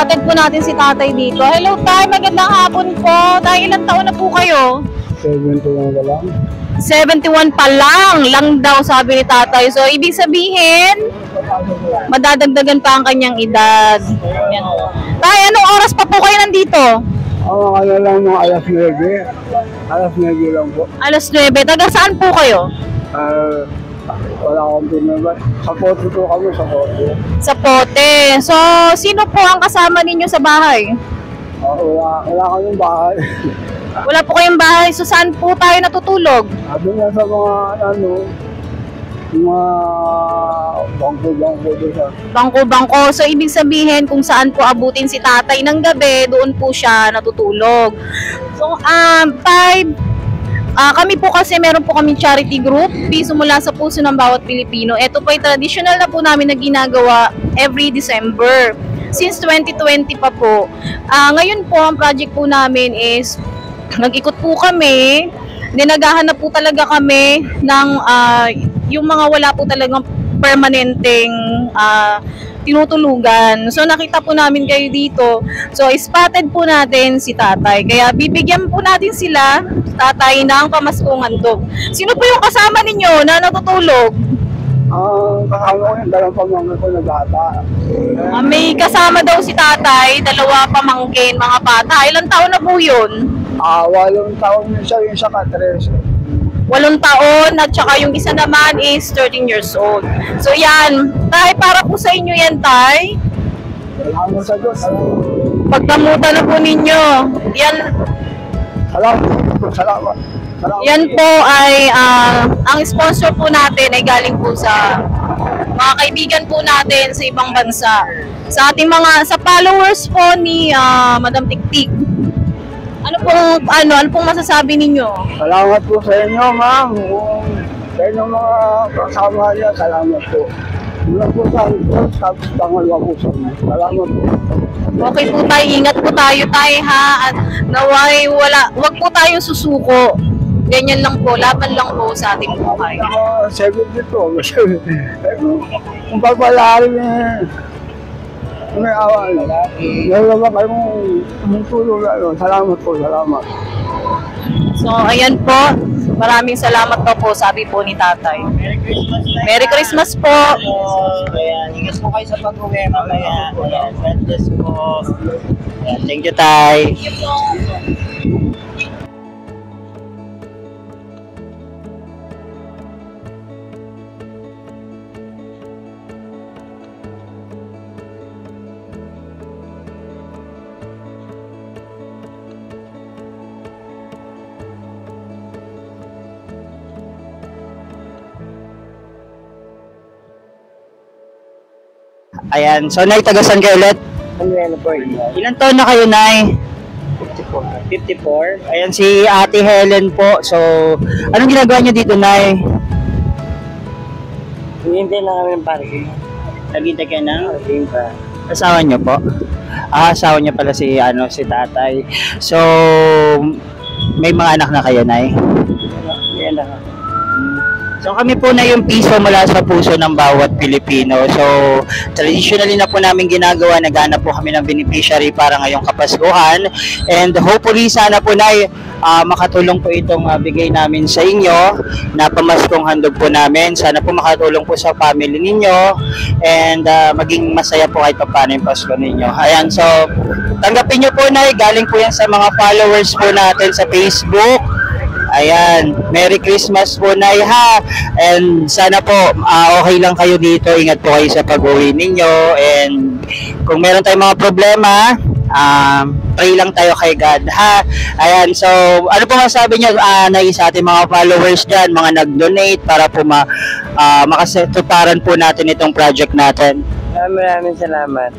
Ihatid po natin si tatay dito. Hello tay, magandang hapon po. Tay, ilang taon na po kayo? 71 ka lang. 71 pa lang daw sabi ni tatay. So, ibig sabihin, madadagdagan pa ang kanyang edad. Yan. Tay, anong oras pa po kayo nandito? Ano lang mga alas 9. Alas 9 lang po. Alas 9. Taga saan po kayo? Wala akong pinabay. Sa Pote po kami, sa Pote. Sa Pote. So, sino po ang kasama ninyo sa bahay? Wala kaming bahay. Wala po kayong bahay. So, saan po tayo natutulog? Sabi nga sa mga, mga bangko-bangko doon. Bangko-bangko. So, ibig sabihin kung saan po abutin si tatay ng gabi, doon po siya natutulog. So, kami po kasi meron po kami charity group, Piso Mula sa Puso ng Bawat Pilipino. Ito po ay traditional na po namin na ginagawa every December. Since 2020 pa po. Ngayon po, ang project po namin is, nag-ikot po kami, naghahanap po talaga kami ng yung mga wala po talagang permanenteng tinutulugan. So nakita po namin kayo dito. So spotted po natin si tatay. Kaya bibigyan po natin sila, tatay, ng pamaskong handog. Sino po yung kasama ninyo na natutulog? Kasama ko yung dalawang pamangkin ko na bata. May kasama daw si tatay, dalawa pamangkin, mga bata. Ilang taon na po yun? 8 taon yung isa ka 13. 8 taon at saka yung isa naman is 13 years old. So yan, tay, para po sa inyo yan, tay. Salamat sa Diyos. Pagdamutan na po ninyo. Yan. Salamat. Yan po ay ang sponsor po natin ay galing po sa mga kaibigan po natin sa ibang bansa. Sa ating sa followers po ni Madam Tiktik. Ano pong masasabi ninyo? Salamat po sa inyo, ma'am. Sa inyong mga kasama niya, salamat po. Mula po sa Diyos, tapos pangalawa po sa inyo. Salamat po. Okay po tayo, ingat po tayo ha. At naway wag po tayong susuko. Ganyan lang po, laban lang po sa ating buhay. 70 po. Kung pagpalalim may awa. Meron ba kayong tulong? Salamat po, salamat. So, ayan po. Maraming salamat po, sabi po ni tatay. Merry Christmas po. Ayan, ingat po kayo sa pag-uwi mamaya. Ayan, God bless po. Ayan, thank you, tay. Ayan, so Nay, tagasan kayo ulit? Ano po? Ilan taon na kayo, Nay? 54. Ayan, si Ate Helen po. So, anong ginagawa niyo dito, Nay? Hindi na kami ng parking. Naghintay ka ng? Hindi. Asawa niyo po? Asawa niyo pala si tatay. So, may mga anak na kayo, Nay? Yan na. So kami po na yung Piso Mula sa Puso ng Bawat Pilipino. So traditionally na po namin ginagawa, naghanap po kami ng beneficiary para ngayong Kapaskuhan. And hopefully sana po na makatulong po itong bigay namin sa inyo na pamaskong handog po namin. Sana po makatulong po sa family ninyo and maging masaya po kahit paano yung Pasko ninyo. Ayan, so tanggapin nyo po, na galing po yan sa mga followers po natin sa Facebook. Ayan, Merry Christmas po, Nay, ha. And sana po okay lang kayo dito. Ingat po kayo sa pag-uwi ninyo. And kung meron tayong mga problema, pray lang tayo kay God, ha. Ayan, so ano po masabi nyo, Nay, sa ating mga followers dyan, mga nag-donate para po makasetuparan po natin itong project natin? Maraming salamat.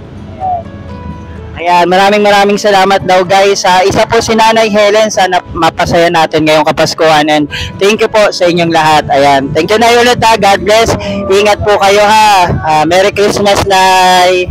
Ayan, maraming salamat daw, guys. Isa po si Nanay Helen, sana mapasaya natin ngayong Kapaskuhan, and thank you po sa inyong lahat. Ayan, thank you, Nay, ulit, ha. God bless. Ingat po kayo, ha. Merry Christmas, Nay.